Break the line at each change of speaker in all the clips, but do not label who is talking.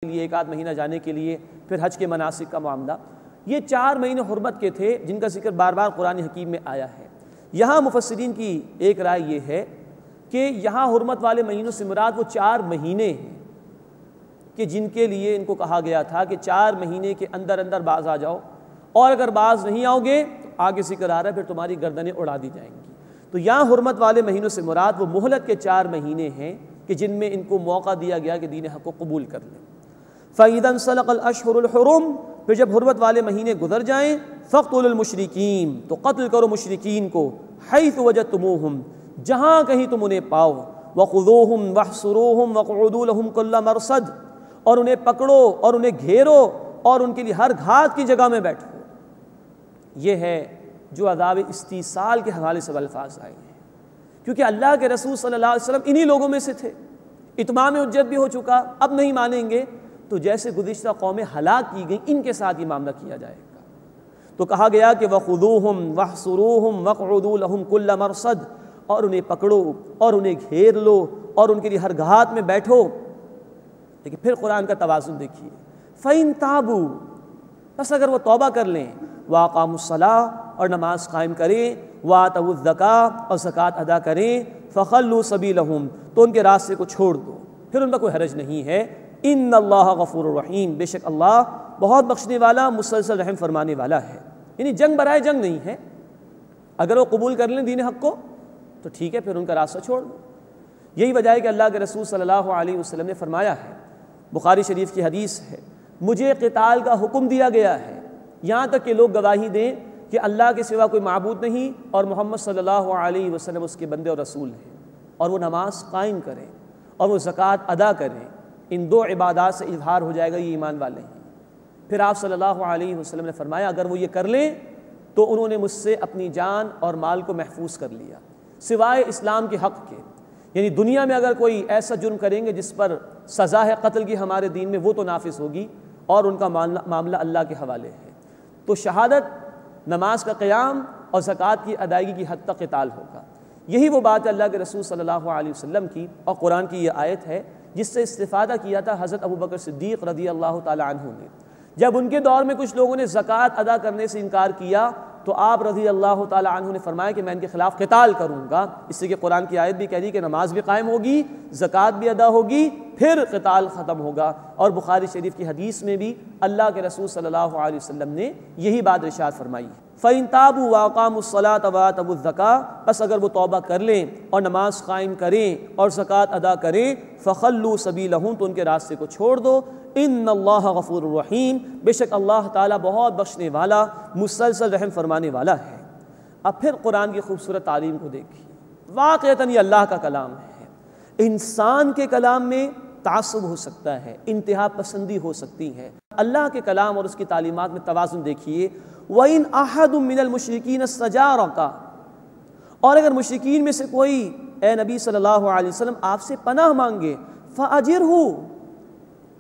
لیے، ایک آدھ مہینہ جانے کے لیے، پھر حج کے مناسک کا معاملہ، یہ 4 مہینے حرمت کے تھے جن کا ذکر بار بار قرآن حکیم میں آیا ہے۔ یہاں مفسرین کی ایک رائے یہ ہے کہ یہاں حرمت والے مہینوں سے مراد وہ 4 مہینے ہیں کہ جن کے لیے ان کو کہا گیا تھا کہ 4 مہینے کے اندر اندر باز آ جاؤ، اور اگر باز نہیں آؤ گے تو آگے ذکر آ رہا ہے پھر تمہاری گردنیں اڑا دی جائیں گی۔ تو یہاں حرمت والے مہینوں سے مراد وہ مہلت کے 4 مہینے ہیں کہ جن میں ان کو موقع دیا گیا کہ دین حق کو قبول کر لیں۔ فَإِذَا انسَلَخَ الْأَشْهُرُ الْحُرُمُ، پھر جب حرمت والے مہینے گزر جائیں، فَاقْتُلُوا الْمُشْرِكِينَ، تو قتل کرو مشرکین کو، حَيْثُ وَجَدْتُمُوهُمْ، جہاں کہیں تم انہیں پاؤ، وَخُذُوهُمْ وَاحْصُرُوهُمْ وَاقْعُدُوا لَهُمْ كُلَّ مَرْصَدٍ، اور انہیں پکڑو اور انہیں گھیرو اور ان کے لیے ہر گھات کی جگہ میں بیٹھو۔ یہ ہے جو عذاب استیصال کے حوالے سے الفاظ آئے ہیں، کیونکہ اللہ کے رسول صلی اللہ علیہ وسلم انہی لوگوں میں سے تھے، اتمام حجت بھی ہو چکا، اب نہیں مانیں گے تو جیسے گزشتہ قومیں ہلاک کی گئیں ان کے ساتھ یہ معاملہ کیا جائے گا۔ تو کہا گیا کہ وَخُذُوهُمْ وَاحْصُرُوهُمْ وَاقْعُدُوا لَهُمْ كُلَّ مَرْصَدٍ، اور انہیں پکڑو اور انہیں گھیر لو اور ان کے لیے ہر گھات میں بیٹھو۔ لیکن پھر قرآن کا توازن دیکھیے، فَإِن تَابُوا، بس اگر وہ توبہ کر لیں، وَأَقَامُوا الصَّلَاةَ، اور نماز قائم کریں، وَآتَوُا الزَّكَاةَ، اور زکوٰۃ ادا کریں، فَخَلُّوا سَبِيلَهُمْ، تو ان کے راستے کو چھوڑ دو، پھر ان پر کوئی حرج نہیں ہے۔ ان اللہ غفور الرحیم، بے شک اللہ بہت بخشنے والا مسلسل رحم فرمانے والا ہے۔ یعنی جنگ برائے جنگ نہیں ہے، اگر وہ قبول کر لیں دین حق کو تو ٹھیک ہے، پھر ان کا راستہ چھوڑ دو۔ یہی وجہ ہے کہ اللہ کے رسول صلی اللہ علیہ وسلم نے فرمایا ہے، بخاری شریف کی حدیث ہے، مجھے قتال کا حکم دیا گیا ہے یہاں تک کہ لوگ گواہی دیں کہ اللہ کے سوا کوئی معبود نہیں اور محمد صلی اللہ علیہ وسلم اس کے بندے اور رسول ہیں، اور وہ نماز قائم کریں اور وہ زکوٰۃ ادا کریں۔ ان 2 عبادات سے اظہار ہو جائے گا یہ ایمان والے ہیں۔ پھر آپ صلی اللہ علیہ وسلم نے فرمایا اگر وہ یہ کر لیں تو انہوں نے مجھ سے اپنی جان اور مال کو محفوظ کر لیا سوائے اسلام کے حق کے، یعنی دنیا میں اگر کوئی ایسا جرم کریں گے جس پر سزا ہے قتل کی ہمارے دین میں، وہ تو نافذ ہوگی اور ان کا معاملہ اللہ کے حوالے ہے۔ تو شہادت، نماز کا قیام اور زکوٰۃ کی ادائیگی کی حد تک قتال ہوگا۔ یہی وہ بات ہے اللہ کے رسول صلی اللہ علیہ وسلم کی، اور قرآن کی یہ آیت ہے جس سے استفادہ کیا تھا حضرت ابوبکر صدیق رضی اللہ تعالی عنہ نے۔ جب ان کے دور میں کچھ لوگوں نے زکوٰۃ ادا کرنے سے انکار کیا تو آپ رضی اللہ تعالی عنہ نے فرمایا کہ میں ان کے خلاف قتال کروں گا، اس سے کہ قرآن کی آیت بھی کہہ رہی کہ نماز بھی قائم ہوگی، زکوٰۃ بھی ادا ہوگی، پھر قتال ختم ہوگا۔ اور بخاری شریف کی حدیث میں بھی اللہ کے رسول صلی اللہ علیہ وسلم نے یہی بات ارشاد فرمائی، فَإِن تَابُوا وَأَقَامُوا الصَّلَاةَ وَآتَوُا الزَّكَاةَ، بس اگر وہ توبہ کر لیں اور نماز قائم کریں اور زکوٰۃ ادا کریں، فَخَلُّوا سَبِيلَهُمْ، تو ان کے راستے کو چھوڑ دو۔ ان اللہ غفور الرحیم، بے شک اللہ تعالیٰ بہت بخشنے والا مسلسل رحم فرمانے والا ہے۔ اب پھر قرآن کی خوبصورت تعلیم کو دیکھیے، واقعتاً یہ اللہ کا کلام ہے۔ انسان کے کلام میں تعصب ہو سکتا ہے، انتہا پسندی ہو سکتی ہے، اللہ کے کلام اور اس کی تعلیمات میں توازن دیکھیے۔ وَإِنْ أَحَدٌ مِّنَ الْمُشْرِكِينَ اسْتَجَارَكَ، اور اگر مشرکین میں سے کوئی اے نبی صلی اللہ علیہ وسلم آپ سے پناہ مانگے، فَأَجِرْهُ،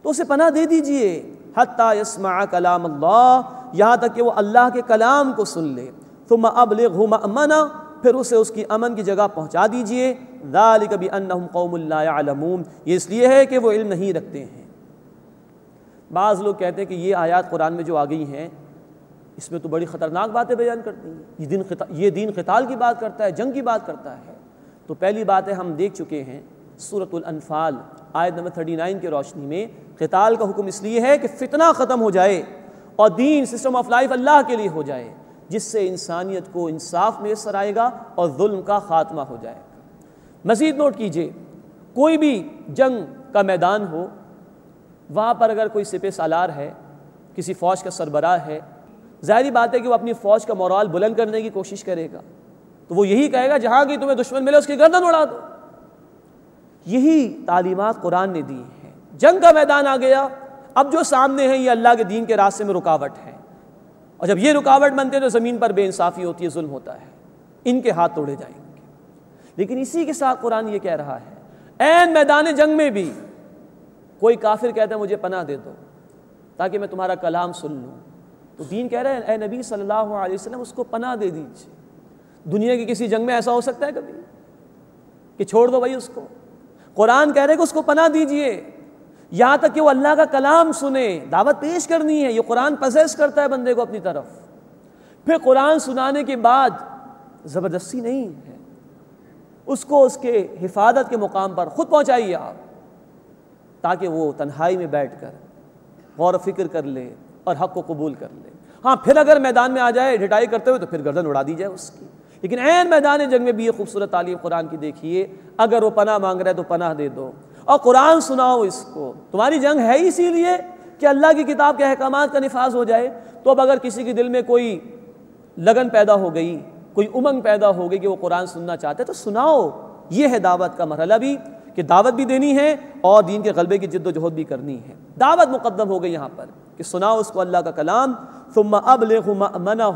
تو اسے پناہ دے دیجئے، حَتَّى يَسْمَعَ كَلَامَ اللَّهِ، یہاں تک کہ وہ اللہ کے کلام کو سن لے، ثُمَّ أَبْلِغْهُ مَأْمَنًا، پھر اسے اس کی امن کی جگہ پہنچا دیجئے، ذَلِكَ بِأَنَّهُمْ قَوْمٌ لَا يَعْلَمُونَ، یہ اس لیے ہے کہ وہ علم نہیں رکھتے ہیں۔ بعض لوگ کہتے ہیں کہ یہ آیات قرآن میں جو آ گئی ہیں اس میں تو بڑی خطرناک باتیں بیان کرتی ہیں، یہ دین قتال کی بات کرتا ہے، جنگ کی بات کرتا ہے۔ تو پہلی بات ہے ہم دیکھ چکے ہیں سورۃ الانفال آیت نمبر 39 کی روشنی میں، قتال کا حکم اس لیے ہے کہ فتنہ ختم ہو جائے اور دین، سسٹم آف لائف اللہ کے لیے ہو جائے، جس سے انسانیت کو انصاف میسر آئے گا اور ظلم کا خاتمہ ہو جائے گا۔ مزید نوٹ کیجئے، کوئی بھی جنگ کا میدان ہو، وہاں پر اگر کوئی سپہ سالار ہے، کسی فوج کا سربراہ ہے، ظاہری بات ہے کہ وہ اپنی فوج کا مورال بلند کرنے کی کوشش کرے گا، تو وہ یہی کہے گا جہاں کی تمہیں دشمن ملے اس کی گردن اڑا دو۔ یہی تعلیمات قرآن نے دی ہیں۔ جنگ کا میدان آ گیا، اب جو سامنے ہیں یہ اللہ کے دین کے راستے میں رکاوٹ ہے، اور جب یہ رکاوٹ بنتے ہیں تو زمین پر بے انصافی ہوتی ہے، ظلم ہوتا ہے، ان کے ہاتھ توڑے جائیں گے۔ لیکن اسی کے ساتھ قرآن یہ کہہ رہا ہے عین میدان جنگ میں بھی کوئی کافر کہتا ہے مجھے پناہ دے دو تاکہ میں تمہارا کلام سن لوں، تو دین کہہ رہے ہیں اے نبی صلی اللہ علیہ وسلم اس کو پناہ دے دیجیے۔ دنیا کی کسی جنگ میں ایسا ہو سکتا ہے کبھی کہ چھوڑ دو بھائی اس کو؟ قرآن کہہ رہے کہ اس کو پناہ دیجئے، یہاں تک کہ وہ اللہ کا کلام سنے. دعوت پیش کرنی ہے, یہ قرآن پوزیس کرتا ہے بندے کو اپنی طرف. پھر قرآن سنانے کے بعد زبردستی نہیں ہے, اس کو اس کے حفاظت کے مقام پر خود پہنچائیے آپ, تاکہ وہ تنہائی میں بیٹھ کر غور و فکر کر لے اور حق کو قبول کر لے. ہاں پھر اگر میدان میں آ جائے ڈھٹائی کرتے ہوئے تو پھر گردن اڑا دی جائے اس کی, لیکن عین میدان جنگ میں بھی یہ خوبصورت تعلیم قرآن کی دیکھیے. اگر وہ پناہ مانگ رہا ہے تو پناہ دے دو اور قرآن سناؤ اس کو. تمہاری جنگ ہے اسی لیے کہ اللہ کی کتاب کے احکامات کا نفاذ ہو جائے. تو اب اگر کسی کے دل میں کوئی لگن پیدا ہو گئی, کوئی امنگ پیدا ہو گئی کہ وہ قرآن سننا چاہتے تو سناؤ. یہ ہے دعوت کا مرحلہ بھی, کہ دعوت بھی دینی ہے اور دین کے غلبے کی جد و جہد بھی کرنی ہے. دعوت مقدم ہو گئی یہاں پر کہ سناؤ اس کو اللہ کا کلام. ثم ابلغ مأمنہ,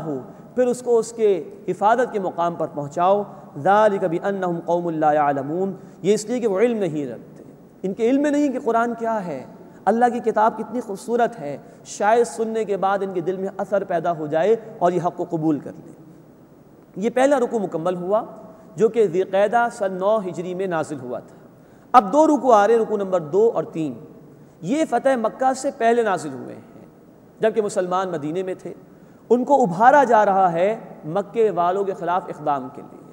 پھر اس کو اس کے حفاظت کے مقام پر پہنچاؤ. ذالک بانہم قوم لا یعلمون, یہ اس لیے کہ وہ علم نہیں رکھتے, ان کے علم میں نہیں کہ قرآن کیا ہے, اللہ کی کتاب کتنی خوبصورت ہے. شاید سننے کے بعد ان کے دل میں اثر پیدا ہو جائے اور یہ حق کو قبول کر لیں. یہ پہلا رکوع مکمل ہوا جو کہ ذی القعدہ سن 9 ہجری میں نازل ہوا تھا. اب 2 رکوع آ رہے, رکوع نمبر 2 اور 3. یہ فتح مکہ سے پہلے نازل ہوئے ہیں جبکہ مسلمان مدینے میں تھے. ان کو ابھارا جا رہا ہے مکے والوں کے خلاف اقدام کے لیے,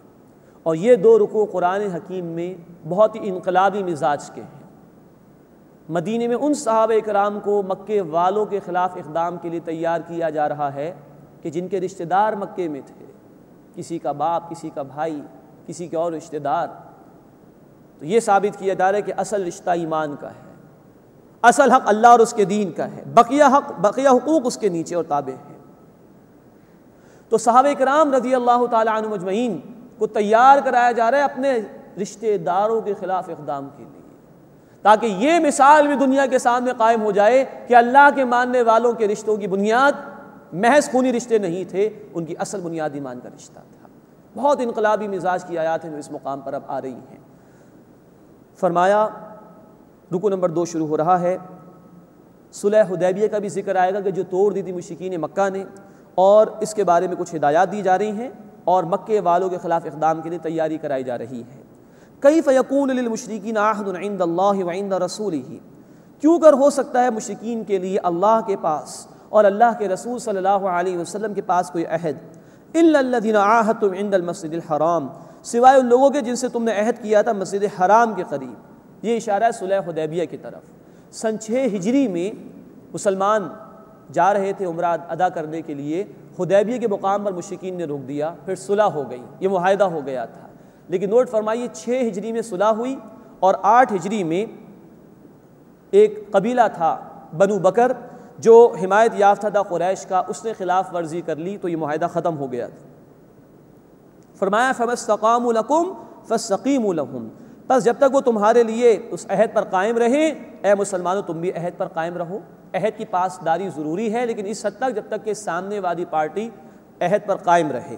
اور یہ 2 رکوع قرآن حکیم میں بہت ہی انقلابی مزاج کے ہیں. مدینے میں ان صحابہ کرام کو مکے والوں کے خلاف اقدام کے لیے تیار کیا جا رہا ہے کہ جن کے رشتہ دار مکے میں تھے, کسی کا باپ, کسی کا بھائی, کسی کے اور رشتہ دار. تو یہ ثابت کیا جا رہا ہے کہ اصل رشتہ ایمان کا ہے, اصل حق اللہ اور اس کے دین کا ہے, بقیہ حقوق اس کے نیچے اور تابع ہیں. تو صحابہ کرام رضی اللہ تعالی عنہم اجمعین کو تیار کرایا جا رہا ہے اپنے رشتہ داروں کے خلاف اقدام کے لیے, تاکہ یہ مثال بھی دنیا کے سامنے قائم ہو جائے کہ اللہ کے ماننے والوں کے رشتوں کی بنیاد محض خونی رشتے نہیں تھے, ان کی اصل بنیاد ایمان کا رشتہ تھا. بہت انقلابی مزاج کی آیات ہیں جو اس مقام پر اب آ رہی ہیں. فرمایا رکوع نمبر 2 شروع ہو رہا ہے. صلح حدیبیہ کا بھی ذکر آئے گا کہ جو توڑ دی تھی مشرکین مکہ نے, اور اس کے بارے میں کچھ ہدایات دی جا رہی ہیں اور مکے والوں کے خلاف اقدام کے لیے تیاری کرائی جا رہی ہے. کیف یکون للمشرکین عہد عند اللہ وعند رسولہ, کیوں کر ہو سکتا ہے مشرکین کے لیے اللہ کے پاس اور اللہ کے رسول صلی اللہ علیہ وسلم کے پاس کوئی عہد, الا الذین عاہدتم عند المسجد الحرام, سوائے ان لوگوں کے جن سے تم نے عہد کیا تھا مسجد حرام کے قریب. یہ اشارہ ہے صلح حدیبیہ کی طرف. سن 6 ہجری میں مسلمان جا رہے تھے عمرہ ادا کرنے کے لیے, حدیبیہ کے مقام پر مشرکین نے روک دیا, پھر صلح ہو گئی, یہ معاہدہ ہو گیا تھا. لیکن نوٹ فرمائیے 6 ہجری میں صلح ہوئی اور 8 ہجری میں ایک قبیلہ تھا بنو بکر جو حمایت یافتہ تھا قریش کا, اس نے خلاف ورزی کر لی تو یہ معاہدہ ختم ہو گیا تھا. فرمایا فَمَا اسْتَقَامُوا لَكُمْ فَاسْتَقِيمُوا لَهُمْ, بس جب تک وہ تمہارے لیے اس عہد پر قائم رہیں, اے مسلمانوں تم بھی عہد پر قائم رہو. عہد کی پاسداری ضروری ہے لیکن اس حد تک جب تک کہ سامنے والی پارٹی عہد پر قائم رہے.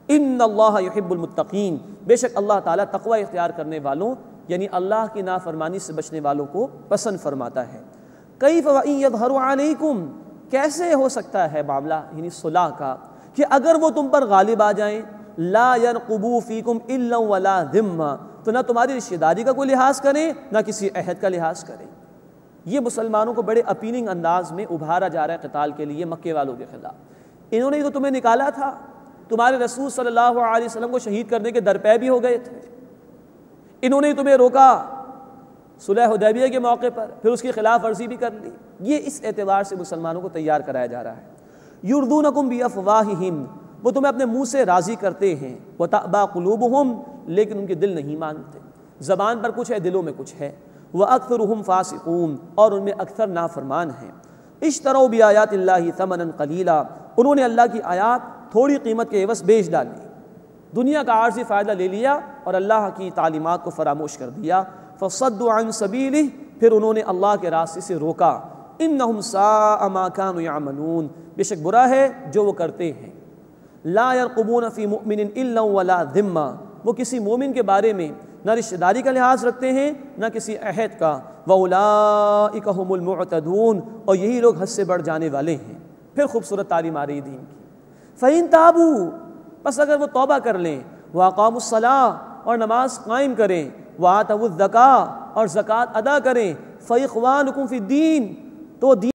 ان اللہ یحب المتقین, بے شک اللہ تعالیٰ تقوی اختیار کرنے والوں یعنی اللہ کی نافرمانی سے بچنے والوں کو پسند فرماتا ہے. کیف وَإِن یظہروا علیکم, کیسے ہو سکتا ہے معاملہ یعنی صلح کا کہ اگر وہ تم پر غالب آ جائیں, لا يرقبوا فیکم الا ولا ذمہ, تو نہ تمہاری رشتہ داری کا کوئی لحاظ کریں نہ کسی عہد کا لحاظ کریں. یہ مسلمانوں کو بڑے اپیلنگ انداز میں ابھارا جا رہا ہے قتال کے لیے مکے والوں کے خلاف. انہوں نے تو تمہیں نکالا تھا, تمہارے رسول صلی اللہ علیہ وسلم کو شہید کرنے کے درپے بھی ہو گئے تھے, انہوں نے تمہیں روکا صلح حدیبیہ کے موقع پر, پھر اس کی خلاف ورزی بھی کر لی. یہ اس اعتبار سے مسلمانوں کو تیار کرایا جا رہا ہے. یردونکم بافواہہم, وہ تمہیں اپنے منہ سے راضی کرتے ہیں, وتأبى قلوبہم, لیکن ان کے دل نہیں مانتے. زبان پر کچھ ہے دلوں میں کچھ ہے. وَأَكْثَرُهُمْ فَاسِقُونَ, اور ان میں اکثر نافرمان ہیں. اشتروا بآیات اللہ ثمنا قلیلا, انہوں نے اللہ کی آیات تھوڑی قیمت کے عوض بیچ ڈالی, دنیا کا عارضی فائدہ لے لیا اور اللہ کی تعلیمات کو فراموش کر دیا. فصدوا عن سبیلہ, پھر انہوں نے اللہ کے راستے سے روکا. انہم ساء ما كانوا يعملون, بے شک برا ہے جو وہ کرتے ہیں. لا يرقبون فی مؤمن الا ولا ذمہ, وہ کسی مومن کے بارے میں نہ رشتہ داری کا لحاظ رکھتے ہیں نہ کسی عہد کا. وَأُولَٰئِكَ هُمُ الْمُعْتَدُونَ, اور یہی لوگ حد سے بڑھ جانے والے ہیں. پھر خوبصورت تعلیم آ رہی دین کی. فَإِن تَابُوا, بس اگر وہ توبہ کر لیں, وَأَقَامُوا الصَّلَاةَ, اور نماز قائم کریں, وَآتَوُا الزَّكَاةَ, اور زکوٰۃ ادا کریں, فَإِخْوَانُكُمْ فِي الدِّينِ، تو